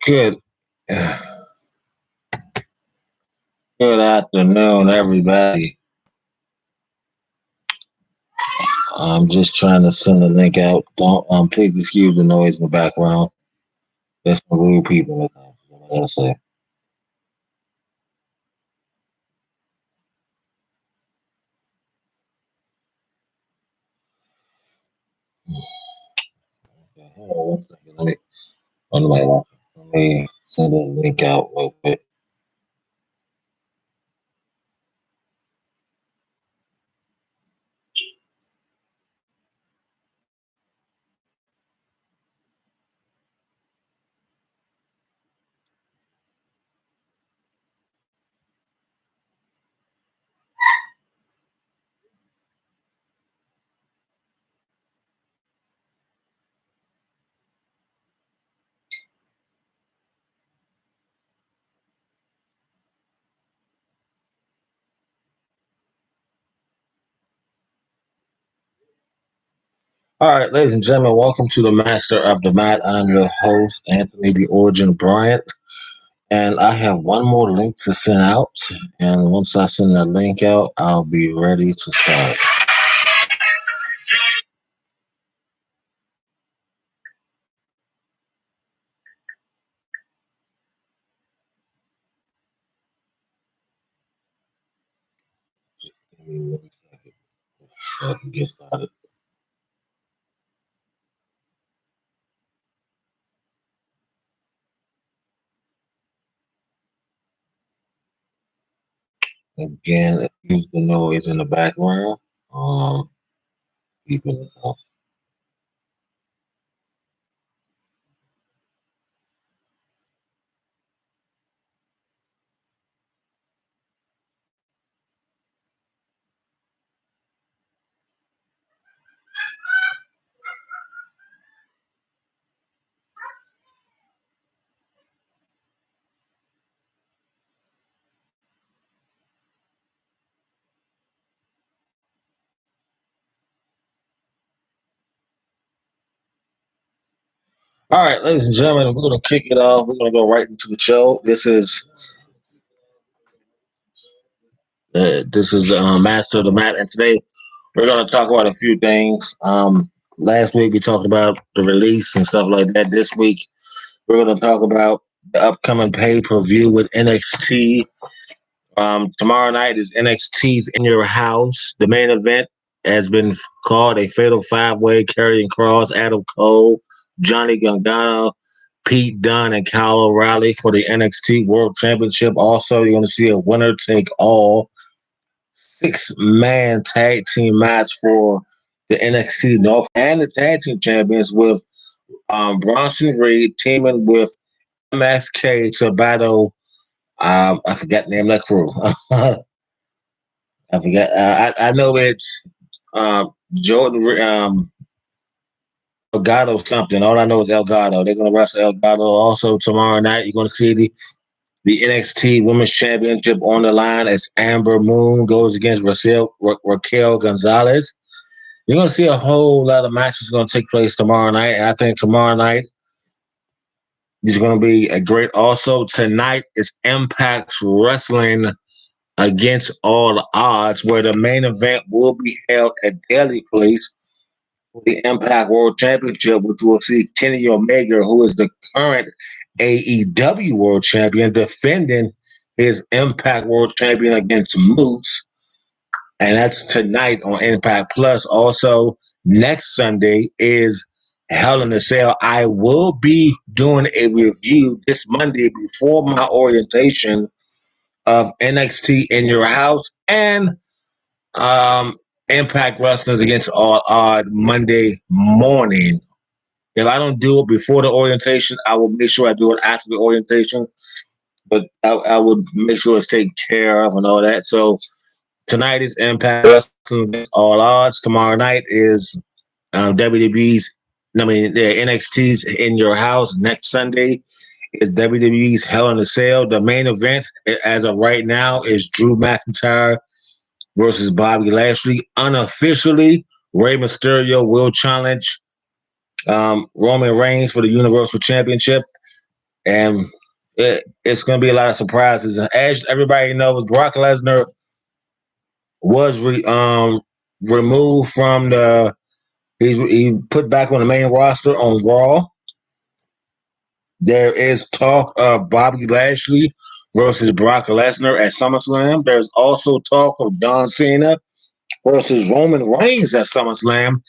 Good, good afternoon, everybody. I'm just trying to send the link out. Don't please excuse the noise in the background. There's some rude people in the house. I gotta say. Okay, hold on one second. Let me send the link out real quick. All right, ladies and gentlemen, welcome to the Master of the Mat. I'm your host, Anthony the Origin Bryant, and I have one more link to send out. And once I send that link out, I'll be ready to start. Give me 1 second so I can get started. Again, excuse the noise in the background. Um, Keeping this off. All right, ladies and gentlemen, we're going to kick it off. We're going to go right into the show. This is the Master of the Mat, and today we're going to talk about a few things. Last week we talked about the release and stuff like that. This week we're going to talk about the upcoming pay per view with NXT. Tomorrow night is NXT's In Your House. The main event has been called a Fatal Five Way. Karrion Cross, Adam Cole, Johnny Gargano, Pete Dunne, and Kyle O'Reilly for the NXT World Championship. Also, you're going to see a winner take all 6-man tag team match for the NXT North and the tag team champions with Bronson Reed teaming with MSK to battle. I forgot the name of that crew. I forgot. I know it's Jordan Elgato something. All I know is Elgato. They're going to wrestle Elgato also tomorrow night. You're going to see the NXT Women's Championship on the line as Amber Moon goes against Raquel Gonzalez. You're going to see a whole lot of matches going to take place tomorrow night. And I think tomorrow night is going to be a great. Also, tonight is Impact Wrestling against all odds, where the main event will be held at Daily Place for the Impact World Championship, which will see Kenny Omega, who is the current AEW World Champion, defending his Impact World Champion against Moose. And that's tonight on Impact Plus. Also, next Sunday is Hell in a Cell. I will be doing a review this Monday before my orientation of NXT In Your House and um, Impact Wrestlers Against All Odd Monday morning. If I don't do it before the orientation, I will make sure I do it after the orientation. But I would make sure it's taken care of and all that. So tonight is Impact Wrestling Against All Odds. Tomorrow night is WWE's, the NXT's In Your House. Next Sunday is WWE's Hell in a Cell. The main event, as of right now, is Drew McIntyre versus Bobby Lashley. Unofficially, Rey Mysterio will challenge Roman Reigns for the Universal Championship. and it's going to be a lot of surprises. And as everybody knows, Brock Lesnar was removed from the. He put back on the main roster on Raw. There is talk of Bobby Lashley versus Brock Lesnar at SummerSlam. There's also talk of John Cena versus Roman Reigns at SummerSlam.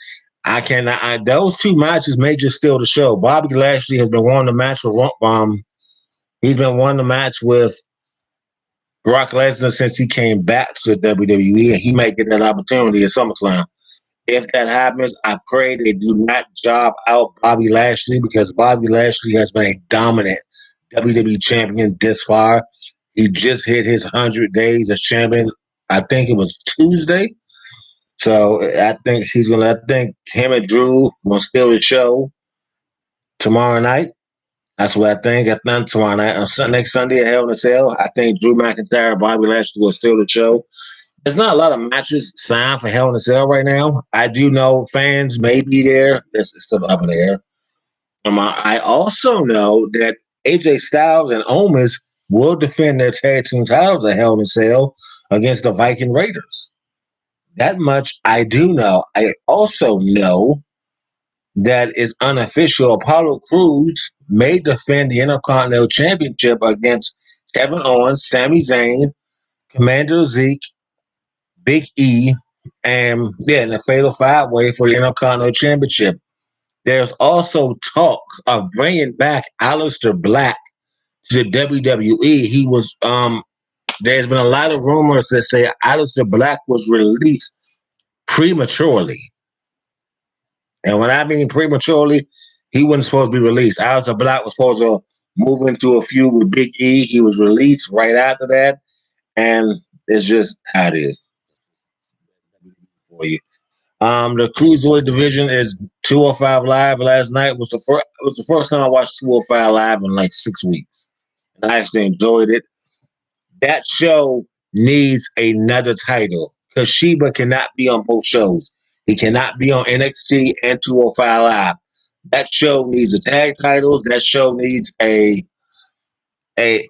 I cannot. Those two matches may just steal the show. Bobby Lashley has been wanting the match with he's been wanting the match with Brock Lesnar since he came back to WWE, and he might get that opportunity at SummerSlam. If that happens, I pray they do not job out Bobby Lashley because Bobby Lashley has been a dominant WWE champion this far. He just hit his 100 days as champion. I think it was Tuesday. So I think I think him and Drew will steal the show tomorrow night. That's what I think. I think tomorrow night, next Sunday at Hell in a Cell, I think Drew McIntyre and Bobby Lashley will steal the show. There's not a lot of matches signed for Hell in a Cell right now. I do know fans may be there. It's still up in the air. I also know that AJ Styles and Omos will defend their tag team titles at Hell in a Cell against the Viking Raiders. That much I do know. I also know that is unofficial. Apollo Crews may defend the Intercontinental Championship against Kevin Owens, Sami Zayn, Commander Zeke, Big E, and in the Fatal Five Way for the Intercontinental Championship. There's also talk of bringing back Aleister Black to the WWE. He was there's been a lot of rumors that say Aleister Black was released prematurely. And when I mean prematurely, he wasn't supposed to be released. Aleister Black was supposed to move into a feud with Big E. He was released right after that. And it's just how it is for you. The cruiserweight division is 205 Live. Last night was the first time I watched 205 Live in like 6 weeks, and I actually enjoyed it. That show needs another title because Sheba cannot be on both shows. He cannot be on NXT and 205 Live. That show needs a tag titles. That show needs a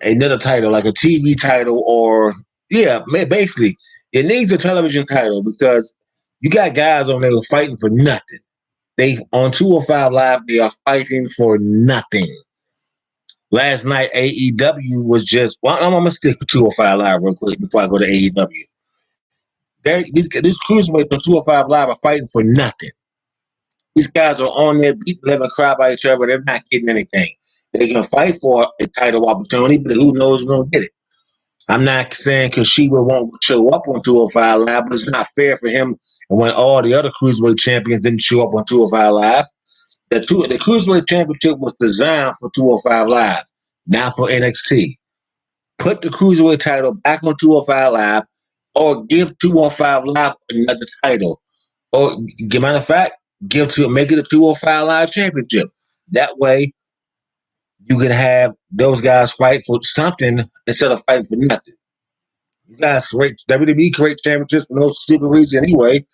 another title, like a TV title, or basically it needs a television title because you got guys on there fighting for nothing. They on 205 Live, they are fighting for nothing. Last night, AEW was just. Well, I'm gonna stick with 205 Live real quick before I go to AEW. These cruiserweights on 205 Live are fighting for nothing. These guys are on there, beating, living, cry by each other. They're not getting anything. They can fight for a title opportunity, but who knows who's gonna get it? I'm not saying Kushida won't show up on 205 Live, but it's not fair for him when all the other cruiserweight champions didn't show up on 205 Live. The cruiserweight championship was designed for 205 Live, not for NXT. Put the cruiserweight title back on 205 Live, or give 205 Live another title, or matter of fact, make it a 205 Live championship. That way, you can have those guys fight for something instead of fighting for nothing. You guys create WWE create championships for no stupid reason anyway.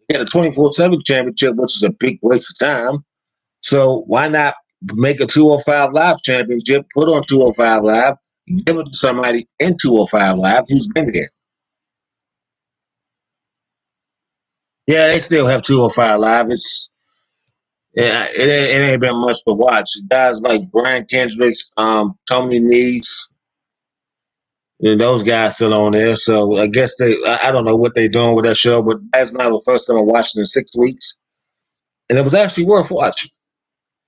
You had a 24/7 championship, which is a big waste of time. So why not make a 205 Live championship, put on 205 Live, give it to somebody in 205 Live who's been there? Yeah, they still have 205 Live. It ain't been much to watch. Guys like Brian Kendricks, Tony Nese, those guys still on there. So I guess I don't know what they're doing with that show, but that's not the first time I'm watching in 6 weeks. And it was actually worth watching.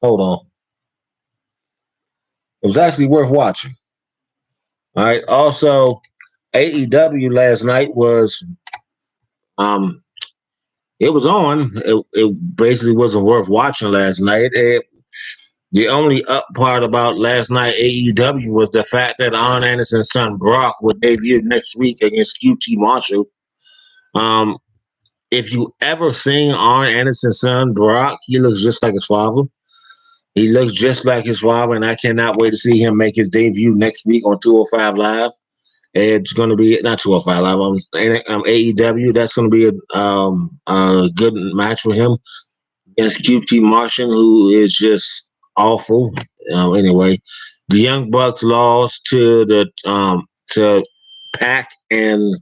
Hold on. It was actually worth watching. All right. Also, AEW last night was it was on. It basically wasn't worth watching last night. The only up part about last night AEW was the fact that Arn Anderson's son Brock will debut next week against QT Marshall. If you ever seen Arn Anderson's son Brock, he looks just like his father. He looks just like his father, and I cannot wait to see him make his debut next week on 205 Live. It's going to be not 205 Live. AEW. That's going to be a good match for him against QT Martian, who is just awful. Anyway, The Young Bucks lost to the to Pac, and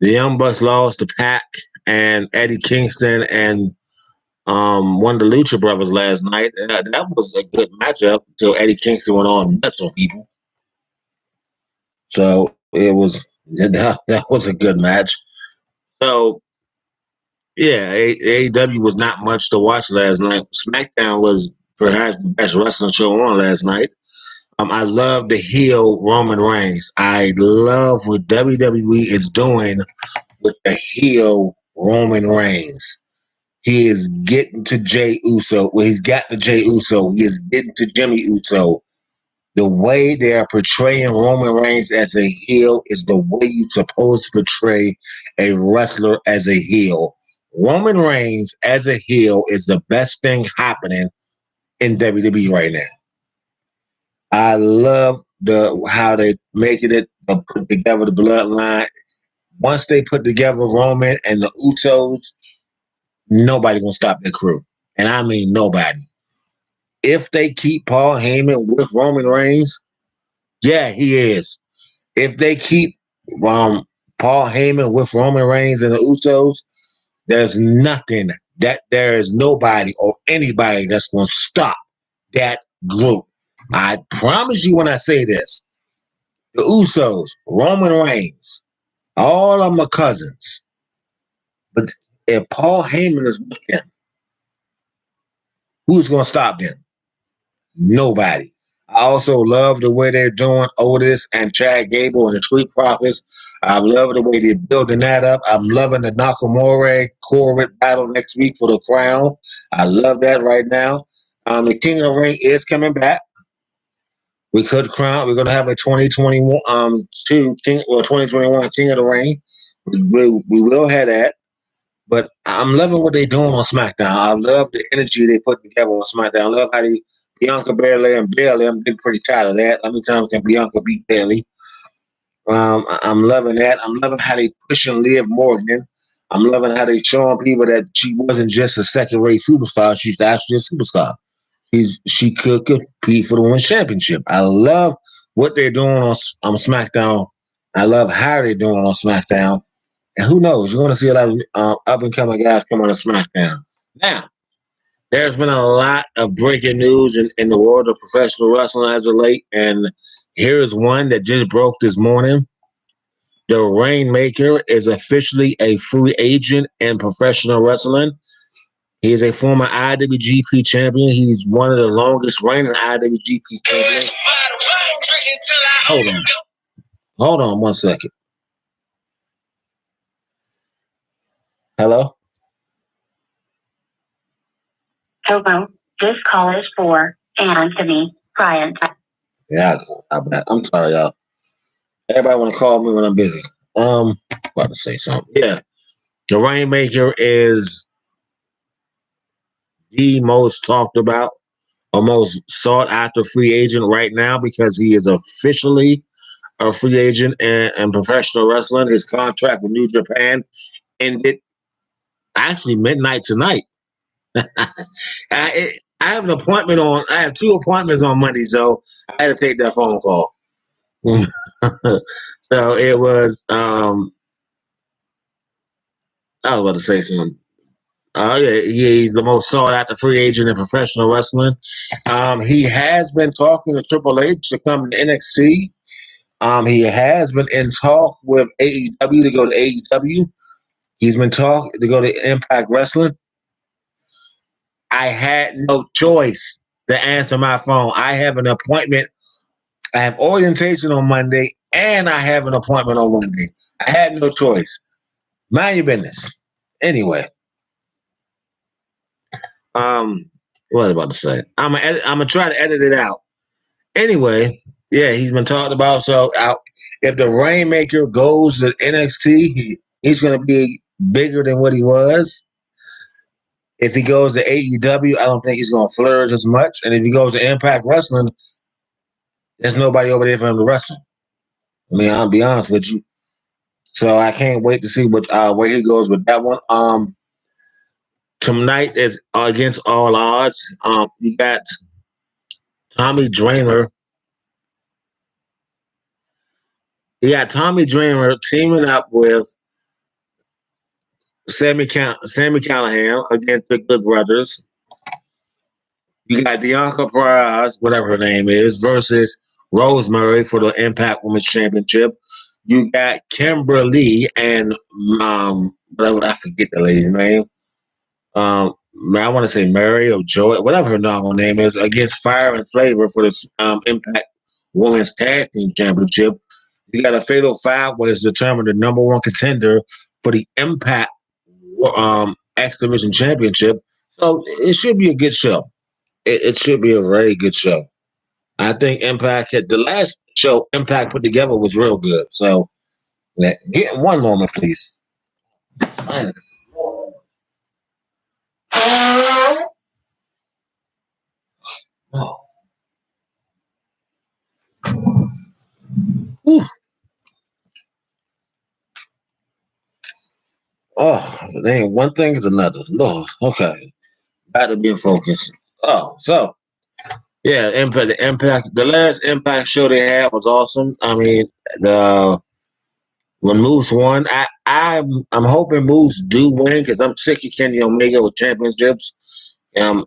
the Young Bucks lost to Pac and Eddie Kingston and one of the Lucha Brothers last night. That was a good matchup until Eddie Kingston went on nuts on people. So that was a good match. So yeah, AEW was not much to watch last night. SmackDown was perhaps the best wrestling show on last night. I love the heel Roman Reigns. I love what WWE is doing with the heel Roman Reigns. He is getting to Jey Uso. Well, he's got to Jey Uso. He is getting to Jimmy Uso. The way they are portraying Roman Reigns as a heel is the way you're supposed to portray a wrestler as a heel. Roman Reigns as a heel is the best thing happening in WWE right now. I love how they making it put together the bloodline. Once they put together Roman and the Usos, nobody gonna stop their crew, and I mean nobody. If they keep Paul Heyman with Roman Reigns, yeah, he is. If they keep Paul Heyman with Roman Reigns and the Usos, there is nobody or anybody that's gonna stop that group. I promise you when I say this. The Usos, Roman Reigns, all of my cousins. But if Paul Heyman is with them, who's going to stop them? Nobody. I also love the way they're doing Otis and Chad Gable and the Street Profits. I love the way they're building that up. I'm loving the Nakamura Corbett battle next week for the crown. I love that right now. The King of the Ring is coming back. We could crown. We're going to have a 2021 2021 King of the Ring. We will have that. But I'm loving what they're doing on SmackDown. I love the energy they put together on SmackDown. I love how Bianca Belair and Bayley. I'm getting pretty tired of that. How many times can Bianca beat Bayley? I'm loving that. I'm loving how they pushing Liv Morgan. I'm loving how they showing people that she wasn't just a second-rate superstar. She's actually a superstar. She could compete for the women's championship. I love what they're doing on SmackDown. I love how they're doing on SmackDown. And who knows? You're going to see a lot of up and coming guys come on SmackDown. Now, there's been a lot of breaking news in the world of professional wrestling as of late. And here's one that just broke this morning. The Rainmaker is officially a free agent in professional wrestling. He is a former IWGP champion. He's one of the longest reigning IWGP champions. Hold on 1 second. Hello? Hello. This call is for Anthony Bryant. Yeah, I'm sorry, y'all. Everybody want to call me when I'm busy. About to say something. Yeah. The Rainmaker is the most talked about or most sought after free agent right now because he is officially a free agent in professional wrestling. His contract with New Japan ended actually midnight tonight. I have an appointment I have 2 appointments on Monday, so I had to take that phone call. So it was, I was about to say something. Yeah, he's the most sought after free agent in professional wrestling. He has been talking to Triple H to come to NXT. He has been in talk with AEW to go to AEW. He's been talking to go to Impact Wrestling. I had no choice to answer my phone. I have an appointment. I have orientation on Monday, and I have an appointment on Monday. I had no choice. Mind your business. Anyway. What was I about to say? I'm gonna try to edit it out. Anyway, yeah, he's been talked about. So if the Rainmaker goes to NXT, he's gonna be bigger than what he was. If he goes to AEW, I don't think he's gonna flourish as much. And if he goes to Impact Wrestling, there's nobody over there for him to wrestle. I mean, I'll be honest with you. So I can't wait to see where he goes with that one. Tonight is against all odds. You got Tommy Dreamer. You got Tommy Dreamer teaming up with Sammy Callahan against the Good Brothers. You got Bianca Perez, whatever her name is, versus Rosemary for the Impact Women's Championship. You got Kimberly and whatever, I forget the lady's name. I want to say Mary or Joy, whatever her normal name is, against Fire and Flavor for the Impact Women's Tag Team Championship. You got a fatal five where it's determined the number one contender for the Impact X Division Championship. So it should be a good show. It should be a very good show. I think Impact the last show Impact put together was real good. So get one moment, please. Oh, Whew. Oh, dang, one thing is another. Lord, okay. Got to be focused. Oh, so yeah, Impact. The last Impact show they had was awesome. I mean, the when Moose won, I'm hoping Moose do win because I'm sick of Kenny Omega with championships. Um,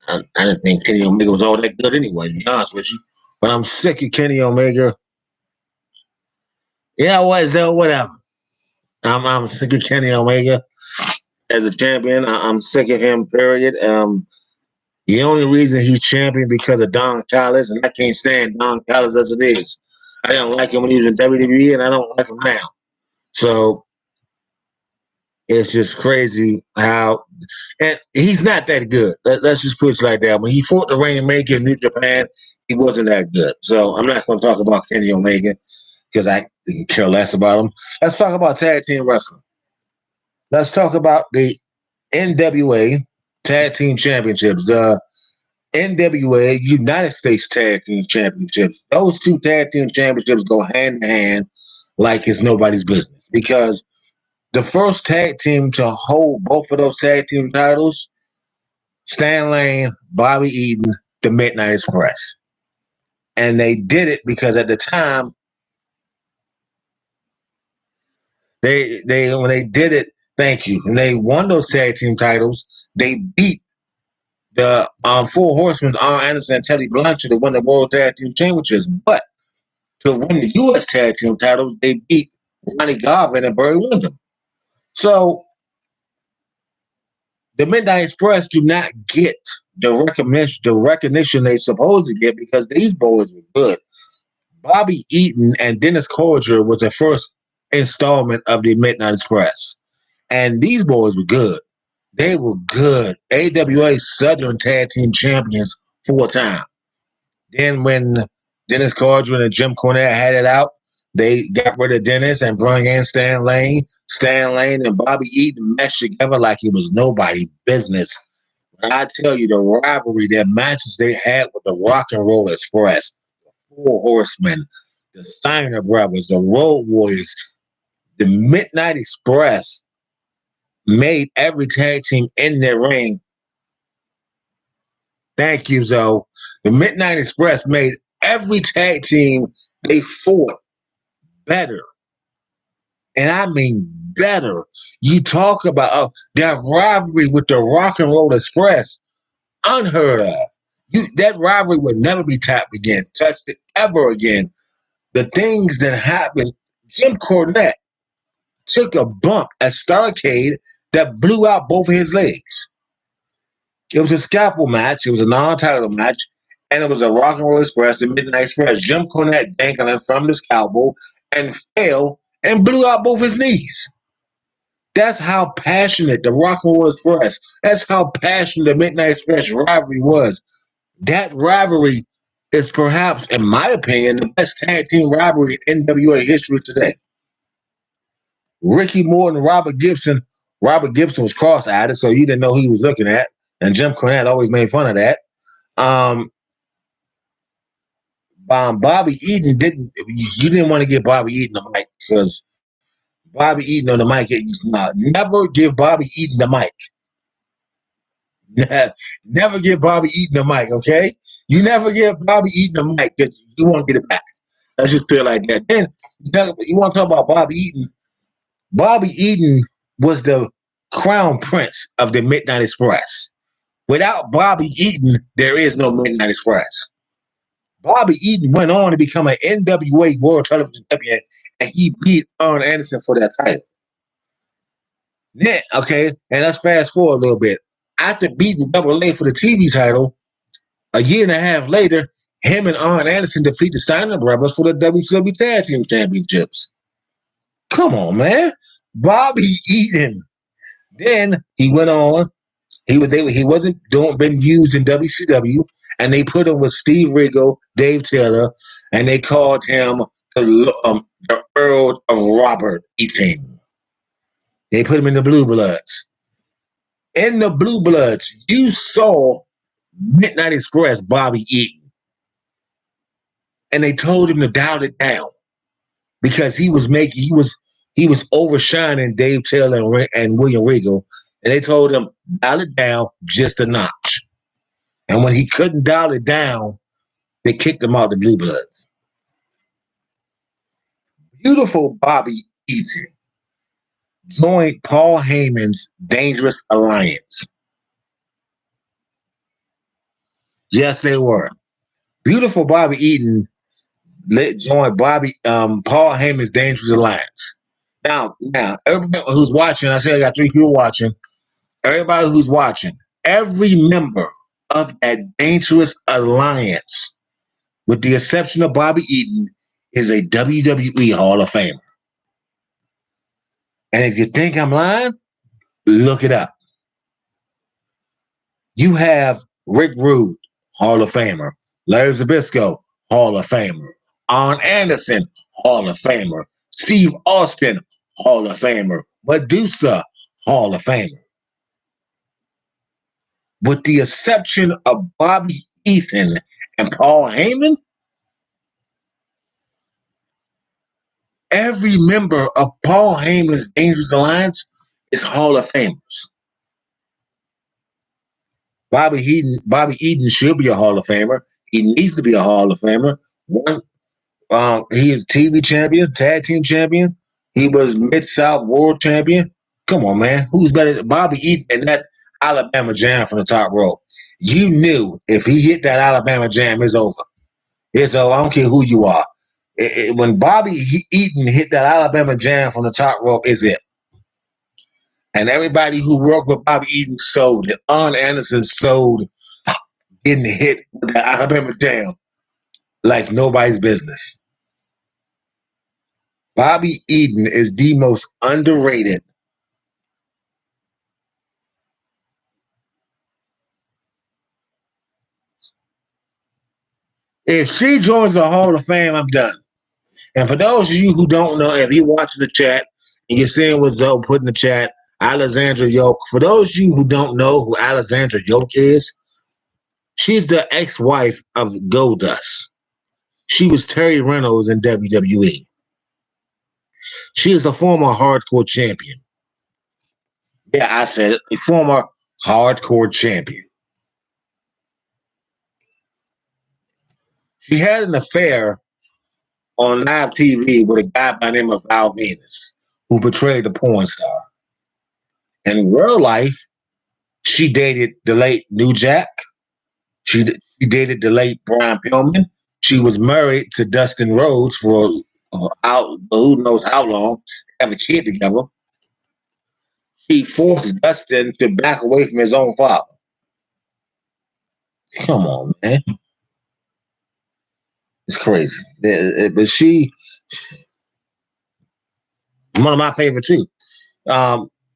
I didn't think Kenny Omega was all that good anyway, to be honest with you. But I'm sick of Kenny Omega. Yeah, what? So whatever. I'm sick of Kenny Omega as a champion. I'm sick of him. Period. The only reason he's champion because of Don Callis, and I can't stand Don Callis as it is. I didn't like him when he was in WWE, and I don't like him now. So it's just crazy how, and he's not that good. Let's just put it like that. When he fought the Rainmaker in New Japan, he wasn't that good. So I'm not going to talk about Kenny Omega because I care less about him. Let's talk about tag team wrestling. Let's talk about the NWA Tag Team Championships. The NWA United States Tag Team Championships. Those two tag team championships go hand in hand like it's nobody's business because the first tag team to hold both of those tag team titles, Stan Lane, Bobby Eaton, the Midnight Express. And they did it because at the time, they when they did it, thank you, and they won those tag team titles, they beat the Four Horsemen, Arn Anderson and Teddy Blanchard, to win the World Tag Team Championships. But to win the U.S. Tag Team titles, they beat Ronnie Garvin and Barry Windham. So the Midnight Express do not get the recognition they supposed to get because these boys were good. Bobby Eaton and Dennis Cordier was the first installment of the Midnight Express. And these boys were good. They were good. AWA Southern Tag Team Champions 4 times. Then when Dennis Cordier and Jim Cornette had it out, they got rid of Dennis and brought in Stan Lane. Stan Lane and Bobby Eaton meshed together like it was nobody's business. And I tell you, the rivalry, the matches they had with the Rock and Roll Express, the Four Horsemen, the Steiner Brothers, the Road Warriors, the Midnight Express made every tag team in their ring. Thank you, Zoe. The Midnight Express made every tag team they fought better. And I mean better. You talk about that rivalry with the Rock and Roll Express, unheard of. That rivalry would never be tapped again, touched it ever again. The things that happened, Jim Cornette took a bump at Starrcade that blew out both of his legs. It was a scalpel match. It was a non-title match. And it was a Rock and Roll Express and Midnight Express. Jim Cornette dangling from the scalpel and fell and blew out both his knees. That's how passionate the Rock and Roll Express, that's how passionate the Midnight Express rivalry was. That rivalry is perhaps, in my opinion, the best tag team rivalry in NWA history today. Ricky Morton, Robert Gibson. Robert Gibson was cross-eyed, so you didn't know who he was looking at. And Jim Cornette always made fun of that. Bobby Eaton didn't. You didn't want to give Bobby Eaton the mic because Bobby Eaton on the mic. Never give Bobby Eaton the mic. Never give Bobby Eaton the mic, okay? You never give Bobby Eaton the mic because you won't get it back. Let's just feel like that. Then you want to talk about Bobby Eaton? Bobby Eaton was the crown prince of the Midnight Express. Without Bobby Eaton, there is no Midnight Express. Bobby Eaton went on to become an NWA World Television Champion, and he beat Arn Anderson for that title. Then, okay, and let's fast forward a little bit. After beating Double A for the TV title, a year and a half later, him and Arn Anderson defeat the Steiner Brothers for the WCW Tag Team Championships. Come on, man. Bobby Eaton. Then he went on. He wasn't been used in WCW, and they put him with Steve Riggle, Dave Taylor, and they called him the Earl of Robert Eaton. They put him in the Blue Bloods. In the Blue Bloods, you saw Midnight Express Bobby Eaton, and they told him to dial it down because he was overshining Dave Taylor and William Regal, and they told him dial it down just a notch. And when he couldn't dial it down, they kicked him out of the Blue Bloods. Beautiful Bobby Eaton joined Paul Heyman's Dangerous Alliance. Yes, they were. Beautiful Bobby Eaton joined Paul Heyman's Dangerous Alliance. Now, everybody who's watching, I said I got 3 people watching. Everybody who's watching, every member of that Dangerous Alliance, with the exception of Bobby Eaton, is a WWE Hall of Famer. And if you think I'm lying, look it up. You have Rick Rude, Hall of Famer. Larry Zbyszko, Hall of Famer. Arn Anderson, Hall of Famer. Steve Austin, Hall of Famer. Medusa, Hall of Famer. With the exception of Bobby Eaton and Paul Heyman, every member of Paul Heyman's Dangerous Alliance is Hall of Famers. Bobby Eaton should be a Hall of Famer. He needs to be a Hall of Famer. He is TV champion, tag team champion. He was Mid-South World Champion. Come on, man. Who's better than Bobby Eaton and that Alabama Jam from the top rope? You knew if he hit that Alabama Jam, it's over. It's over. I don't care who you are. When Bobby Eaton hit that Alabama Jam from the top rope, is it. And everybody who worked with Bobby Eaton sold it. Arn Anderson sold getting hit with that Alabama Jam like nobody's business. Bobby Eaton is the most underrated. If she joins the Hall of Fame, I'm done. And for those of you who don't know, if you're watching the chat and you're seeing what Zoe put in the chat, Alexandra Yoke. For those of you who don't know who Alexandra Yoke is, she's the ex-wife of Goldust. She was Terry Reynolds in WWE. She is a former hardcore champion. Yeah, I said it. A former hardcore champion. She had an affair on live TV with a guy by the name of Val Venus, who portrayed the porn star. In real life, she dated the late New Jack. She dated the late Brian Pillman. She was married to Dustin Rhodes for who knows how long, have a kid together. She forced Dustin to back away from his own father. Come on, man. It's crazy. But she, one of my favorite too.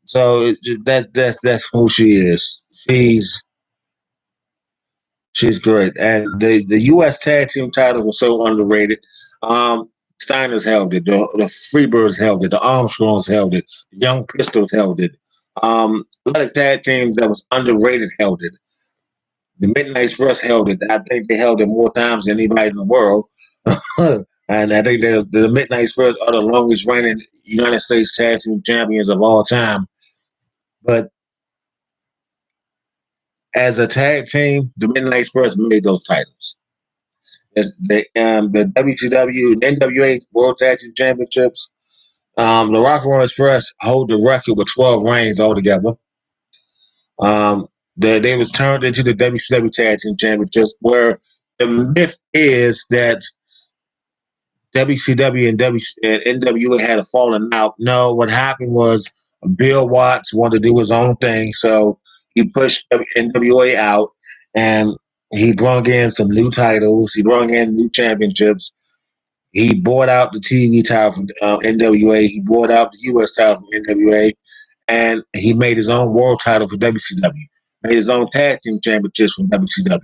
So that's who she is. She's great. And the U.S. Tag Team title was so underrated. Steiner's held it. The Freebirds held it. The Armstrongs held it. The Young Pistols held it. A lot of tag teams that was underrated held it. The Midnight Express held it. I think they held it more times than anybody in the world. And I think the Midnight Express are the longest reigning United States Tag Team champions of all time. But as a tag team, the Midnight Express made those titles. The WCW and NWA World Tag Team Championships. The Rock and Roll Express hold the record with 12 reigns altogether. They was turned into the WCW Tag Team Championships, where the myth is that WCW and NWA had a falling out. No, what happened was Bill Watts wanted to do his own thing, so he pushed NWA out, and he brought in some new titles. He brought in new championships. He bought out the TV title from NWA. He bought out the US title from NWA, and he made his own world title for WCW. Made his own tag team championships from WCW.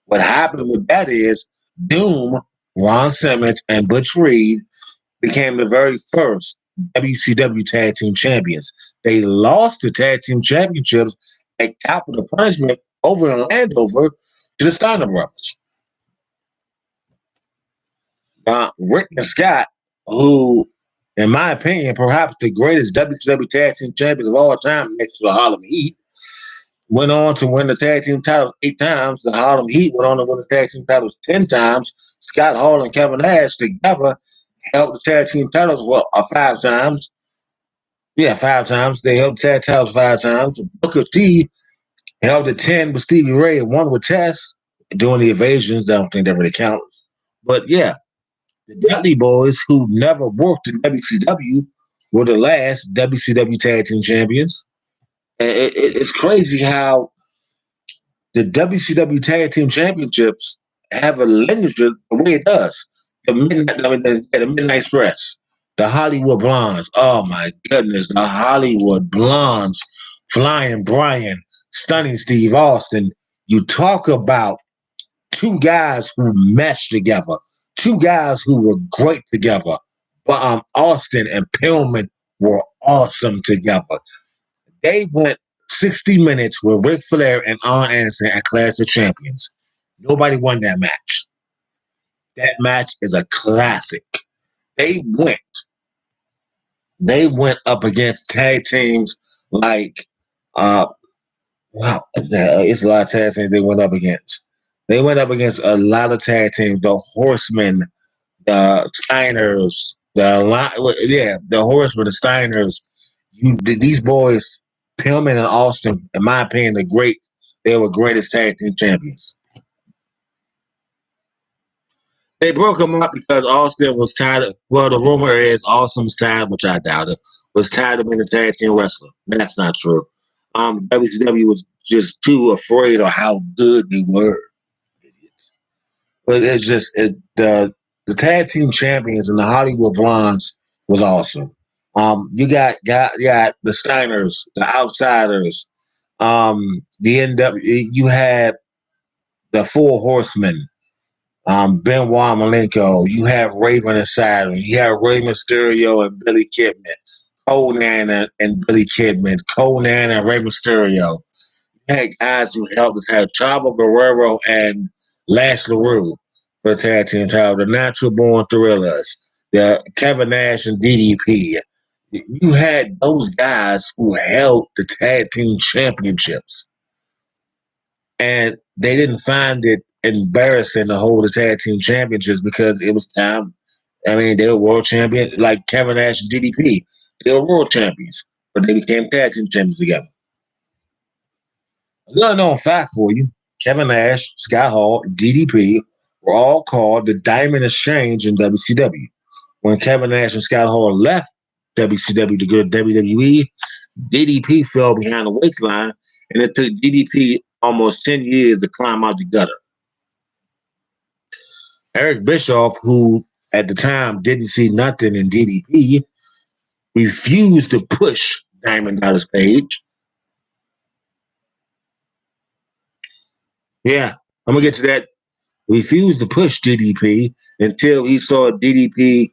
What happened with that is Doom, Ron Simmons, and Butch Reed became the very first WCW tag team champions. They lost the tag team championships at Capital Punishment over in Landover to the Steiner Brothers. Rick and Scott, who, in my opinion, perhaps the greatest WCW tag team champions of all time next to the Harlem Heat, went on to win the tag team titles 8 times. The Harlem Heat went on to win the tag team titles 10 times. Scott Hall and Kevin Nash together held the tag team titles 5 times. Yeah, 5 times. They held the tag titles 5 times. Booker T held the 10 with Stevie Ray and 1 with Tess doing the evasions. I don't think that really counts. But yeah, the Dudley Boys, who never worked in WCW, were the last WCW tag team champions. It's crazy how the WCW Tag Team Championships have a lineage the way it does. The Midnight Express, the Hollywood Blondes. Oh my goodness, the Hollywood Blondes, Flying Bryant, Stunning Steve Austin. You talk about 2 guys who meshed together, 2 guys who were great together. But Austin and Pillman were awesome together. They went 60 minutes with Ric Flair and Arn Anderson at Clash of Champions. Nobody won that match. That match is a classic. They went up against tag teams like wow, it's a lot of tag teams they went up against. They went up against a lot of tag teams, the Horsemen, the Steiners, the Horsemen, the Steiners. These boys, Pillman and Austin, in my opinion, they were greatest tag team champions. They broke them up because Austin was tired of, well, the rumor is Austin was tired, which I doubt it, was tired of being a tag team wrestler. That's not true. WCW was just too afraid of how good they were. But it's just the tag team champions and the Hollywood Blondes was awesome. You got the Steiners, the Outsiders, the NW. You had the Four Horsemen, Benoit Malenko. You have Raven and Saturn. You have Rey Mysterio and Billy Kidman, Conan and Billy Kidman, Conan and Rey Mysterio. You had guys who helped us have Chavo Guerrero and Lash LaRue for the tag team title, the Natural Born Thrillers, the Kevin Nash and DDP. You had those guys who held the tag team championships, and they didn't find it embarrassing to hold the tag team championships because it was time. I mean, they were world champions, like Kevin Nash and DDP. They were world champions, but they became tag team champions together. Another known fact for you: Kevin Nash, Scott Hall, and DDP were all called the Diamond Exchange in WCW. When Kevin Nash and Scott Hall left WCW to go to WWE, DDP fell behind the waistline, and it took DDP almost 10 years to climb out the gutter. Eric Bischoff, who at the time didn't see nothing in DDP, refused to push Diamond Dallas Page. Yeah, I'm gonna get to that. Refused to push DDP until he saw DDP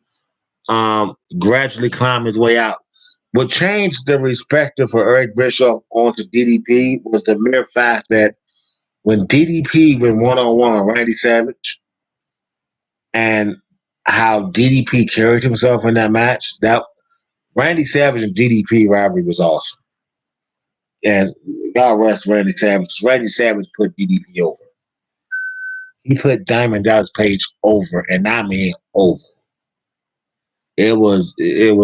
gradually climb his way out. What changed the respect for Eric Bischoff onto DDP was the mere fact that when DDP went one-on-one with Randy Savage and how DDP carried himself in that match, that Randy Savage and DDP rivalry was awesome. And God rest Randy Savage. Randy Savage put DDP over. He put Diamond Dallas Page over, and I mean over. It was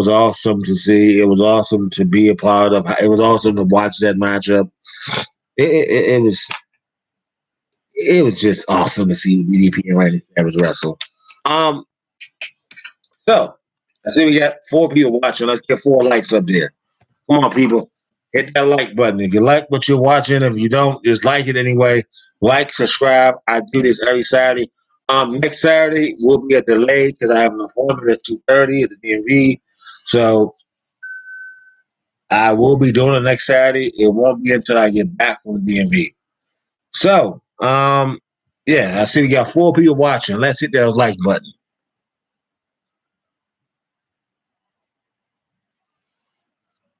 awesome to see. It was awesome to be a part of. It was awesome to watch that matchup. It was just awesome to see DDP and Randy Savage wrestle. Um, so I see we got 4 people watching. Let's get 4 likes up there. Come on, people. Hit that like button. If you like what you're watching, if you don't, just like it anyway. Like, subscribe. I do this every Saturday. Next Saturday will be a delay because I have an appointment at 2:30 at the DMV. So I will be doing it next Saturday. It won't be until I get back from the DMV. So, yeah, I see we got 4 people watching. Let's hit that like button.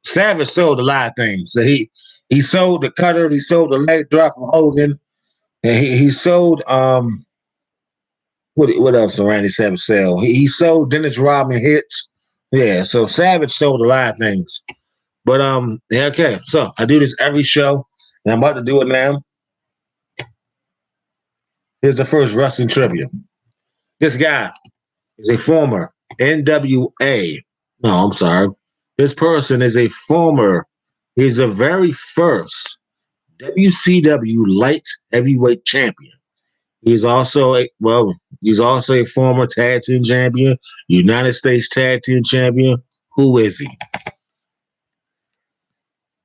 Savage sold a lot of things. So he sold the cutter, he sold the leg drop from Hogan, and he sold what else did Randy Savage sell? He sold Dennis Rodman hits. Yeah, so Savage sold a lot of things. But yeah, okay. So I do this every show, and I'm about to do it now. Here's the first wrestling trivia. This guy is a former NWA. No, I'm sorry. This person is a former. He's the very first WCW light heavyweight champion. He's also a former tag team champion, United States tag team champion. Who is he?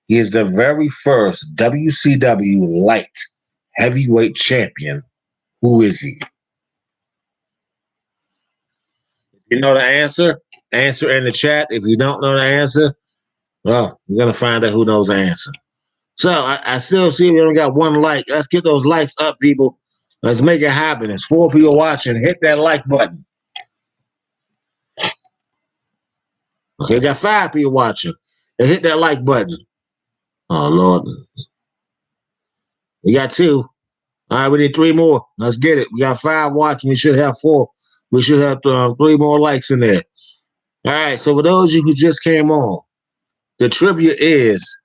He is the very first WCW light heavyweight champion. Who is he? If you know the answer in the chat. If you don't know the answer, well, we're gonna find out who knows the answer. So I still see we only got 1 like. Let's get those likes up, people. Let's make it happen. There's 4 people watching. Hit that like button. Okay, got 5 people watching. And hit that like button. Oh, Lord. We got 2. All right, we need 3 more. Let's get it. We got 5 watching. We should have 4. We should have 3 more likes in there. All right, so for those of you who just came on, the trivia is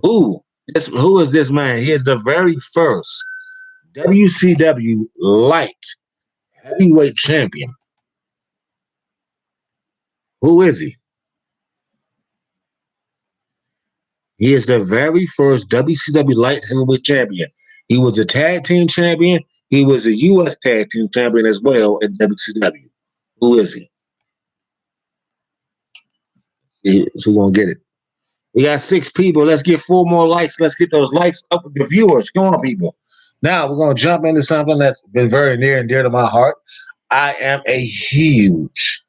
who is this man? He is the very first WCW light heavyweight champion. Who is he? He is the very first WCW light heavyweight champion. He was a tag team champion. He was a U.S. tag team champion as well in WCW. Who is he? Who's going to get it? We got 6 people. Let's get 4 more likes. Let's get those likes up with the viewers. Come on, people. Now we're going to jump into something that's been very near and dear to my heart. I am a huge,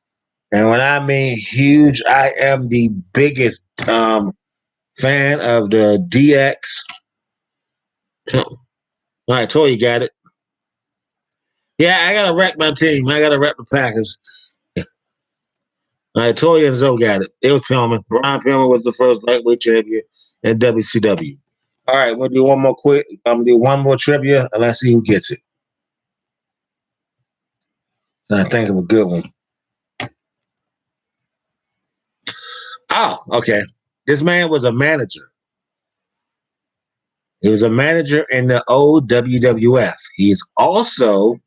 and when I mean huge, I am the biggest fan of the DX. All right, Toy, you got it. Yeah, I got to rep my team. I got to rep the Packers. All right, Toy and Zoe got it. It was Pillman. Ron Pillman was the first lightweight champion in WCW. All right, we'll do one more quick. I'm going to do one more trivia, and let's see who gets it. I think of a good one. Oh, okay. This man was a manager. He was a manager in the old WWF. He's also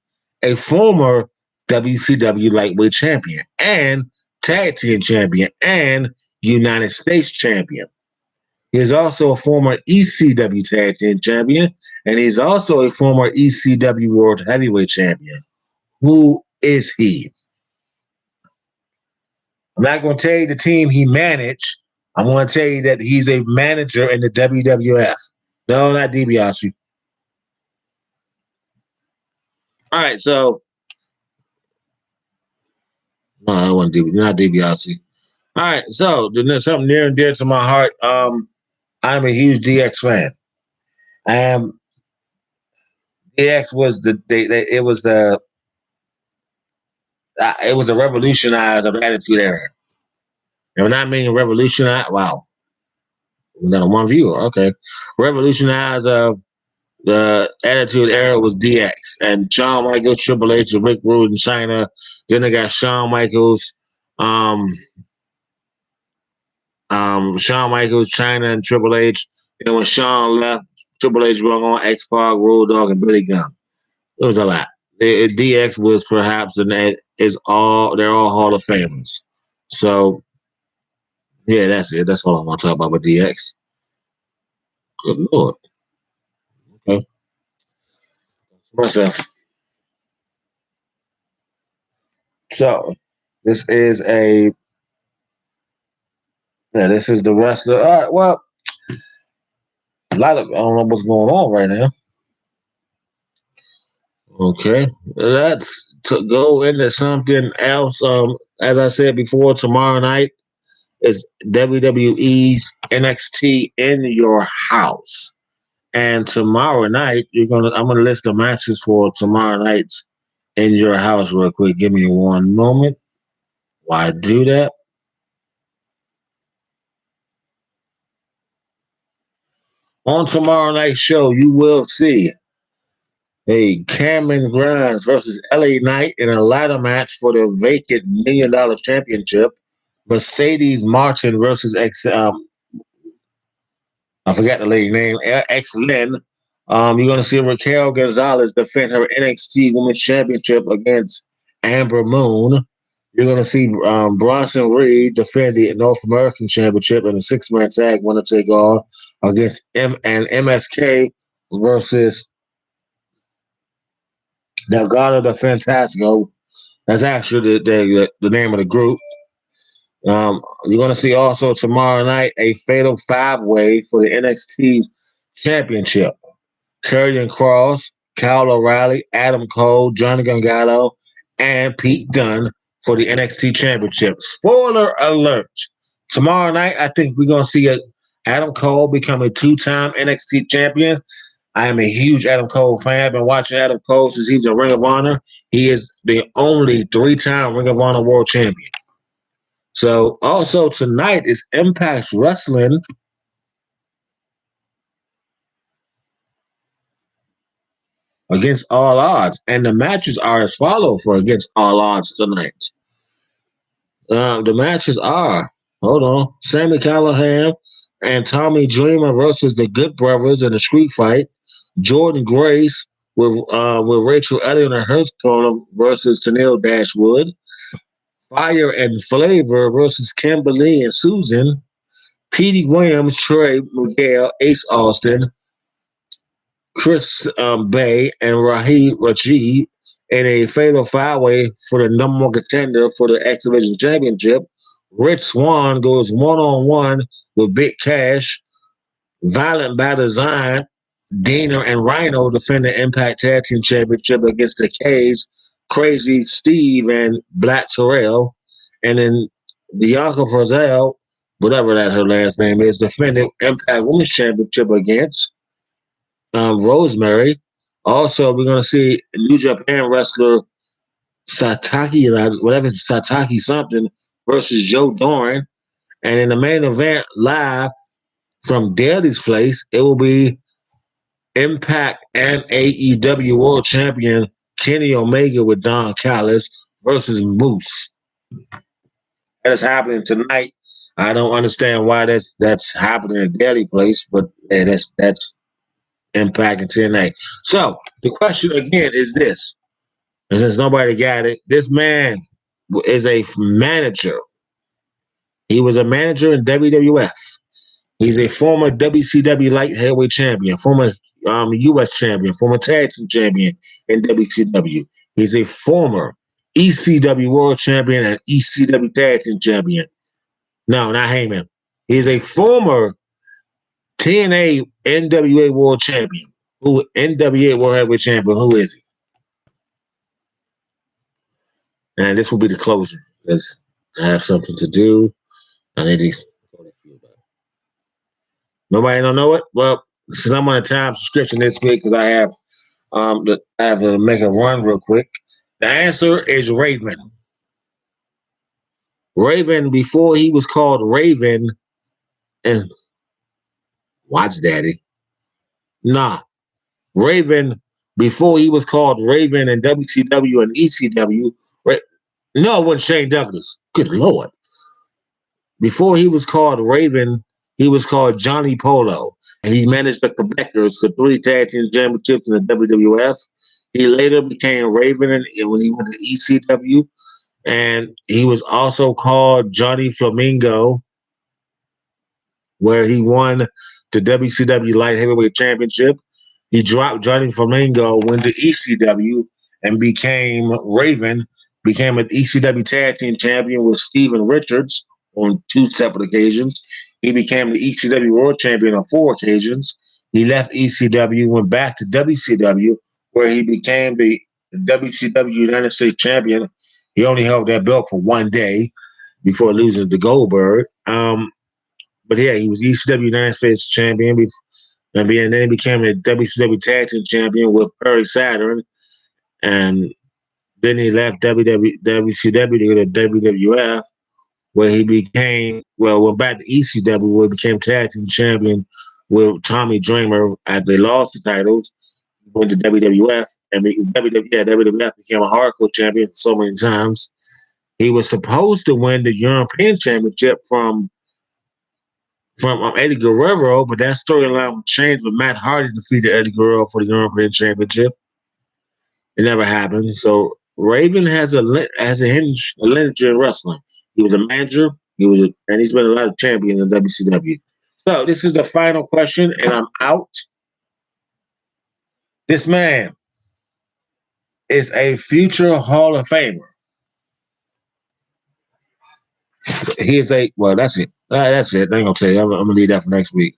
a former WCW lightweight champion and tag team champion and United States champion. He's also a former ECW tag team champion, and he's also a former ECW world heavyweight champion. Who is he? I'm not going to tell you the team he managed. I'm going to tell you that he's a manager in the WWF. No, not DiBiase. All right, so no, I want not DiBiase. All right, so there's something near and dear to my heart. I'm a huge DX fan. DX was it was the revolutionizer of the Attitude Era. And when I mean revolutionize, wow, we got a 1 viewer. Okay, revolutionize of the Attitude Era was DX and Shawn Michaels, Triple H, and Rick Rude in China. Then they got Shawn Michaels, Shawn Michaels, China, and Triple H. And when Sean left, Triple H brought on X Pac, Road Dogg, and Billy Gunn. It was a lot. DX was perhaps they're all Hall of Famers. So yeah, that's it. That's all I want to talk about with DX. Good lord. Okay. Myself. So this is this is the wrestler. All right, well, a lot of I don't know what's going on right now. Okay, let's go into something else. As I said before, tomorrow night is WWE's NXT in your house, and tomorrow night I'm gonna list the matches for tomorrow night's in your house real quick. Give me one moment. Why do that? On tomorrow night's show, you will see Cameron Grimes versus LA Knight in a ladder match for the vacant $1 million championship. Mercedes Martin versus I forgot the lady name, X Lynn. You're going to see Raquel Gonzalez defend her NXT Women's Championship against Amber Moon. You're going to see Bronson Reed defend the North American Championship in a 6-man tag winner take all against MSK versus Delgado the Fantastico. That's actually the name of the group. You're going to see also tomorrow night a fatal 5-way for the NXT Championship. Karrion Kross, Kyle O'Reilly, Adam Cole, Johnny Gargano, and Pete Dunne for the NXT Championship. Spoiler alert. Tomorrow night, I think we're going to see Adam Cole become a 2-time NXT champion. I am a huge Adam Cole fan. I've been watching Adam Cole since he was a Ring of Honor. He is the only 3-time Ring of Honor World Champion. So also tonight is Impact Wrestling against All Odds. And the matches are as follows for Against All Odds tonight. The matches are, hold on, Sammy Callahan and Tommy Dreamer versus the Good Brothers in a street fight. Jordan Grace with Rachel Elliott and Hurst Corner versus Tennille Dashwood. Fire and Flavor versus Kimberly and Susan. Petey Williams, Trey Miguel, Ace Austin, Chris Bay, and Raheem Rashid in a fatal 5-way for the number 1 contender for the X Division Championship. Rich Swann goes one-on-one with Big Cash. Violent by Design, Dana and Rhino defend the Impact Tag Team Championship against the K's, Crazy Steve and Black Terrell. And then Bianca Brazil, whatever that her last name is, defended Impact Women's Championship against Rosemary. Also, we're going to see New Japan wrestler Sataki, whatever Sataki something, versus Joe Doran. And in the main event, live from Daily's Place, it will be Impact and AEW World Champion Kenny Omega with Don Callis versus Moose. That is happening tonight. I don't understand why that's happening at Daily Place, but that's Impact and TNA. So the question again is this, and since nobody got it, this man is a manager. He was a manager in WWF. He's a former WCW light heavyweight champion, former U.S. champion, former tag team champion in WCW. He's a former ECW world champion and ECW tag team champion. No, not Heyman. He's a former TNA NWA world champion. Who NWA world heavyweight champion? Who is he? And this will be the closer because I have something to do. I need to. Nobody don't know it. Well, since I'm on a time subscription this week because I have to make a run real quick. The answer is Raven. Raven, before he was called Raven, and watch Daddy. Nah, Raven, before he was called Raven in WCW and ECW. No, it wasn't Shane Douglas. Good Lord. Before he was called Raven, he was called Johnny Polo. He managed the Quebecers for 3 tag team championships in the WWF. He later became Raven when he went to ECW, and he was also called Johnny Flamingo, where he won the WCW Light Heavyweight Championship. He dropped Johnny Flamingo, went to ECW, and became Raven, became an ECW Tag Team Champion with Steven Richards on 2 separate occasions. He became the ECW World Champion on 4 occasions. He left ECW, went back to WCW, where he became the WCW United States Champion. He only held that belt for 1 day before losing to Goldberg. But yeah, he was ECW United States Champion, and then he became a WCW Tag Team Champion with Perry Saturn, and then he left WCW to go to WWF, where he went back to ECW, where he became Tag Team Champion with Tommy Dreamer as they lost the titles. He went to WWF, and WWF became a hardcore champion so many times. He was supposed to win the European Championship from Eddie Guerrero, but that storyline was changed when Matt Hardy defeated Eddie Guerrero for the European Championship. It never happened. So Raven has a lineage in wrestling. He was a manager. And he's been a lot of champions in WCW. So this is the final question, and I'm out. This man is a future Hall of Famer. He is that's it. That's it. I ain't gonna tell you. I'm gonna leave that for next week.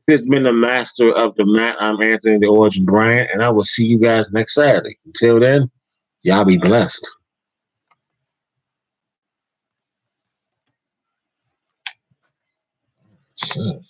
This has been the master of the mat. I'm Anthony the Origin Bryant, and I will see you guys next Saturday. Until then, y'all be blessed. Sure.